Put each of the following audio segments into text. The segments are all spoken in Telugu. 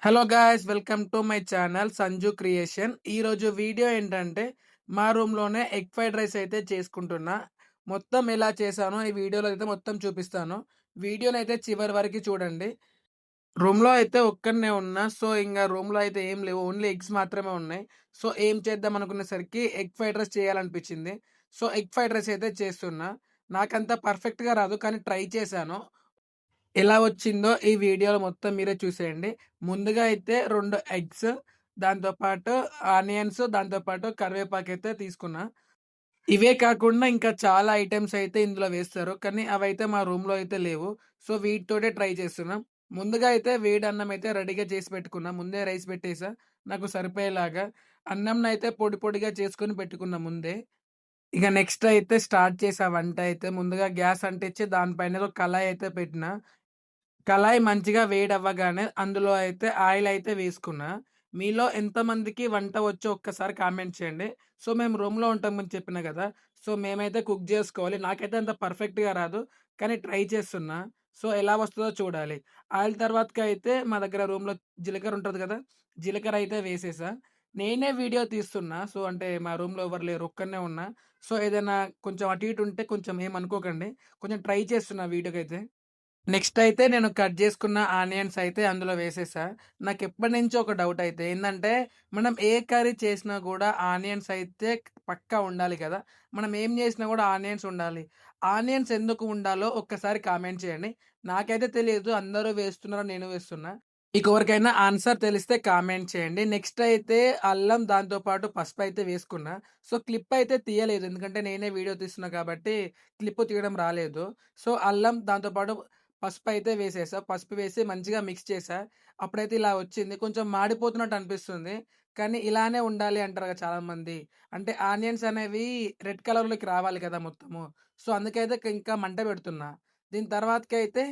Hello guys, welcome to my channel Sanju creation. ఈరోజు వీడియో ఏంటంటే మా రూమ్లోనే ఎగ్ ఫ్రైడ్ రైస్ అయితే చేసుకుంటున్నా. మొత్తం ఎలా చేశానో ఈ వీడియోలో అయితే మొత్తం చూపిస్తాను. వీడియోని అయితే చివరి వరకు చూడండి. రూమ్లో అయితే ఒక్కనే ఉన్నా. సో ఇంకా రూమ్లో అయితే ఏం లేవు, ఓన్లీ ఎగ్స్ మాత్రమే ఉన్నాయి. సో ఏం చేద్దాం అనుకునేసరికి ఎగ్ ఫ్రైడ్ రైస్ చేయాలనిపించింది. సో ఎగ్ ఫ్రైడ్ రైస్ అయితే చేస్తున్నా. నాకంత పర్ఫెక్ట్గా రాదు, కానీ ట్రై చేశాను. ఎలా వచ్చిందో ఈ వీడియోలో మొత్తం మీరే చూసేయండి. ముందుగా అయితే 2 ఎగ్స్, దాంతో పాటు ఆనియన్స్, దాంతో పాటు కరివేపాకైతే తీసుకున్నా. ఇవే కాకుండా ఇంకా చాలా ఐటెమ్స్ అయితే ఇందులో వేస్తారు. కానీ అవైతే మా రూమ్‌లో అయితే లేవు. సో వీటితోటే ట్రై చేస్తున్నా. ముందుగా అయితే వేడి అన్నం అయితే రెడీగా చేసి పెట్టుకున్నా. ముందే రైస్ పెట్టేసా నాకు సరిపోయేలాగా. అన్నంనైతే పొడి పొడిగా చేసుకొని పెట్టుకున్నా ముందే. ఇక నెక్స్ట్ అయితే స్టార్ట్ చేశా వంట అయితే. ముందుగా గ్యాస్ అంటించి దానిపైన ఒక కళాయి అయితే పెట్టినా. కళాయి మంచిగా వేడవ్వగానే అందులో అయితే ఆయిల్ అయితే వేసుకున్నా. మీలో ఎంతమందికి వంట వచ్చో ఒక్కసారి కామెంట్ చేయండి. సో, మేము రూమ్‌లో ఉంటామని చెప్పినా గదా! సో, మేమైతే కుక్ జేసుకోవాలి. నాకైతే అంత పర్ఫెక్ట్‌గా రాదు, కానీ ట్రై చేస్తున్నా. సో, ఎలా వస్తదో చూడాలి. ఆయిల్ తర్వాతకైతే మా దగ్గర రూమ్‌లో జీలకర్ర ఉంటది గదా! జీలకర్ర అయితే వేసేసా. నేనే వీడియో తీస్తున్నా. సో, అంటే మా రూమ్‌లో ఎవరు లేరు. ఒక్కడినే ఉన్నా. సో, ఏదైనా కొంచెం అటు ఇటు ఉంటే కొంచెం ఏమనుకోకండి. కొంచెం ట్రై చేస్తున్నా వీడియోకైతే. నెక్స్ట్ అయితే నేను కట్ చేసుకున్న ఆనియన్స్ అయితే అందులో వేసేసా. నాకెప్పటినుంచో ఒక డౌట్ అయితే ఏందంటే, మనం ఏ కర్రీ చేసినా గూడా ఆనియన్స్ అయితే పక్కా ఉండాలి కదా! మనం ఏం చేసినా గూడా ఆనియన్స్ ఉండాలి. ఆనియన్స్ ఎందుకు ఉండాలో ఒక్కసారి కామెంట్ చేయండి. నాకైతే తెలియదు. అందరూ వేస్తున్నారో నేను వేస్తున్నా. మీకెవరికైనా ఆన్సర్ తెలిస్తే కామెంట్ చేయండి. నెక్స్ట్ అయితే అల్లం, దాంతో పాటు పసుపయితే వేసుకున్నా. సో, క్లిప్ అయితే తీయలేదు. ఎందుకంటే నేనే వీడియో తీస్తున్నా కాబట్టి క్లిప్ తీయడం రాలేదు. సో, అల్లం దాంతో పాటు పసుపయితే వేసేసా. పసుపు వేసి మంచిగా మిక్స్ చేశా. అప్పుడైతే ఇలా వచ్చింది. కొంచెం మాడిపోతున్నట్టు అనిపిస్తుంది. కానీ ఇలానే ఉండాలి అంటారు కదా చాలామంది. అంటే ఆనియన్స్ అనేవి రెడ్ కలర్‌లోకి రావాలి కదా మొత్తము. సో, అందుకైతే ఇంకా మంట పెడుతున్నా. దీని తర్వాతకైతే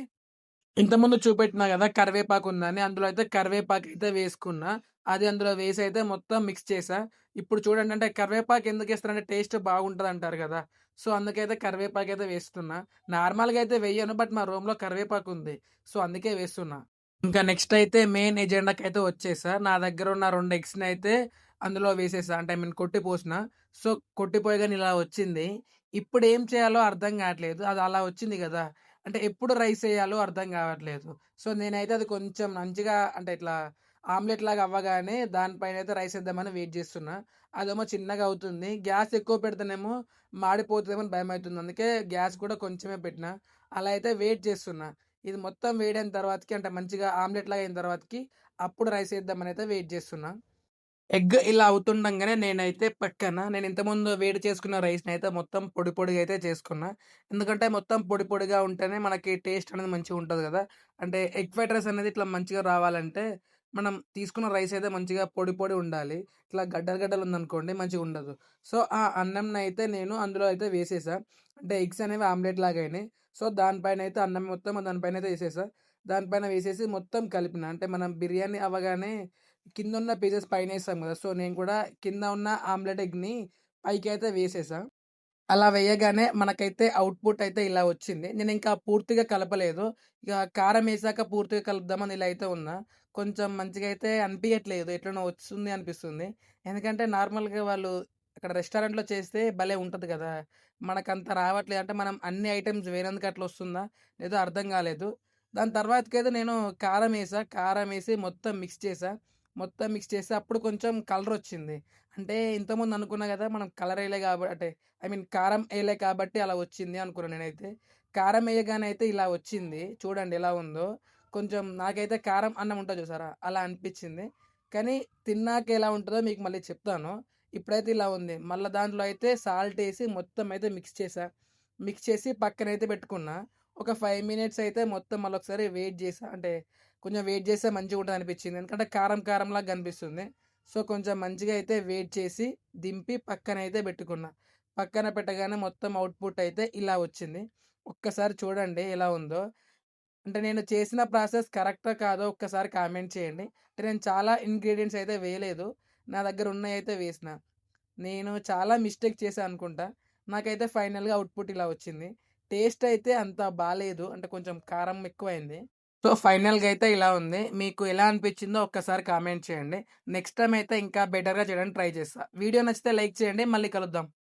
ఇంతకుముందు చూపెట్టినా గదా! కరివేపాకుందని. అందులో అయితే కరివేపాకయితే వేసుకున్నా. అది అందులో వేసైతే మొత్తం మిక్స్ చేశా. ఇప్పుడు చూడండి, అంటే కరివేపాకు ఎందుకేస్తారంటే టేస్ట్ బాగుంటదంటారు గదా! సో, అందుకైతే కరివేపాకయితే వేస్తున్నా. నార్మల్‌గా అయితే వెయ్యను. బట్ మా రూమ్‌లో కరివేపాకుంది. సో, అందుకే వేస్తున్నా. ఇంకా నెక్స్ట్ అయితే మెయిన్ ఎజెండాకైతే వచ్చేసా. నా దగ్గరున్న 2 ఎగ్స్‌నైతే అందులో వేసేసా. అంటే ఐ మీన్ కొట్టి పోసిన. సో, కొట్టిపోయగానే ఇలా వచ్చింది. ఇప్పుడేం చేయాలో అర్థం గాట్లేదు. అది అలా వచ్చింది గదా! అంటే ఎప్పుడు రైస్ ఎయ్యాలో అర్థం గావట్లేదు. సో, నేనైతే అది కొంచెం మంచిగా అంటే ఇట్లా ఆమ్లెట్ లాగా అవ్వగానే దానిపైనైతే రైస్ ఏద్దామని వెయిట్ జేస్తున్నా. అదేమో చిన్నగా అవుతుంది. గ్యాస్ ఎక్కువ పెడితేనేమో మాడిపోతదేమో అని భయమైతుంది. అందుకే గ్యాస్ కూడా కొంచెమే పెట్టినా. అలా అయితే వెయిట్ చేస్తున్నా. ఇది మొత్తం వేడైన తర్వాతకి, అంటే మంచిగా ఆమ్లెట్ లాగా అయిన తర్వాతకి అప్పుడు రైస్ ఏద్దామనైతే వెయిట్ జేస్తున్నా. ఎగ్ ఇలా అవుతుండంగానే నేనైతే పక్కన నేను ఇంతకుముందు వేడి చేసుకున్న రైస్‌నైతే మొత్తం పొడి పొడిగా అయితే చేసుకున్నా. ఎందుకంటే మొత్తం పొడి పొడిగా ఉంటేనే మనకి టేస్ట్ అనేది మంచిగుంటది గదా! అంటే ఎగ్ ఫ్రైడ్ రైస్ అనేది ఇట్లా మంచిగా రావాలంటే మనం తీసుకున్న రైస్ అయితే మంచిగా పొడి పొడి ఉండాలి. ఇట్లా గడ్డలు గడ్డలు ఉందనుకోండి మంచిగుండదు. సో, ఆ అన్నంనైతే నేను అందులో అయితే వేసేసా. అంటే ఎగ్స్ అనేవి ఆమ్లెట్ లాగా అయినాయి. సో, దానిపైనైతే అన్నం మొత్తం దానిపైనైతే ఏసేసా. దానిపైన వేసేసి మొత్తం కలిపిన. అంటే మనం బిర్యానీ అవ్వగానే కిందున్న పీసెస్ పైనేస్తాం గదా! సో, నేను కూడా కింద ఉన్న ఆమ్లెట్ ఎగ్‌ని పైకైతే వేసేసా. అలా వేయగానే మనకైతే ఔట్‌పుట్ అయితే ఇలా వచ్చింది. నేనింకా పూర్తిగా కలపలేదు. ఇక కారమేసాక పూర్తిగా కలుపుదామని ఇలా అయితే ఉన్నా. కొంచెం మంచిగా అయితే అనిపియట్లేదు. ఎట్లనో వస్తుంది అనిపిస్తుంది. ఎందుకంటే నార్మల్‌గా వాళ్ళు అక్కడ రెస్టారెంట్‌లో చేస్తే భలే ఉంటది గదా! మనకంత రావట్లేదు. అంటే మనం అన్ని ఐటెమ్స్ వేయనందుకు అట్లా వస్తుందా? లేదో అర్థం గాలేదు. దాని తర్వాతకైతే నేను కారమేసి మొత్తం మిక్స్ చేశా. మొత్తం మిక్స్ చేసి అప్పుడు కొంచెం కలరొచ్చింది. అంటే ఇంతకుముందు అనుకున్నా గదా! మనం కలరేయలే అంటే ఐ మీన్ కారం ఎయలే కాబట్టి అలా వచ్చింది అనుకున్నా నేనైతే. కారం ఎయగానే అయితే ఇలా వచ్చింది. చూడండి ఎలా ఉందో. కొంచెం నాకైతే కారం అన్నం ఉంటది చూసారా? అలా అనిపిచ్చింది. కానీ తిన్నాక ఎలా ఉంటదో మీకు మళ్ళీ చెప్తాను. ఇప్పుడైతే ఇలా ఉంది. మళ్ళా దాంట్లో అయితే సాల్ట్ ఎసి మొత్తం అయితే మిక్స్ చేశా. మిక్స్ చేసి పక్కనైతే పెట్టుకున్నా. ఒక 5 మినిట్స్ అయితే మొత్తం మళ్ళొకసారి వెయిట్ జేశా. అంటే కొంచెం వెయిట్ చేస్తే మంచిగుంటదనిపిచ్చింది. ఎందుకంటే కారం కారంలాగా కనిపిస్తుంది. సో, కొంచెం మంచిగా అయితే వెయిట్ చేసి దింపి పక్కనైతే పెట్టుకున్నా. పక్కన పెట్టగానే మొత్తం ఔట్‌పుట్ అయితే ఇలా వచ్చింది. ఒక్కసారి చూడండి ఎలా ఉందో. అంటే నేను చేసిన ప్రాసెస్ కరెక్టో కాదో ఒక్కసారి కామెంట్ చేయండి. అంటే నేను చాలా ఇంగ్రీడియెంట్స్ అయితే వేయలేదు. నా దగ్గర ఉన్నయయితే వేసిన. నేను చాలా మిస్టేక్ చేశా అనుకుంటా. నాకైతే ఫైనల్‌గా ఔట్‌పుట్ ఇలా వచ్చింది. టేస్ట్ అయితే అంత బాలేదు. అంటే కొంచెం కారం ఎక్కువైంది. సో, ఫైనల్‌గా అయితే ఇలా ఉంది. మీకు ఎలా అనిపించిందో ఒక్కసారి కామెంట్ చేయండి. నెక్స్ట్ టైమ్ అయితే ఇంకా బెటర్‌గా చేయడానికి ట్రై చేస్తా. వీడియో నచ్చితే లైక్ చేయండి. మళ్ళీ కలుద్దాం.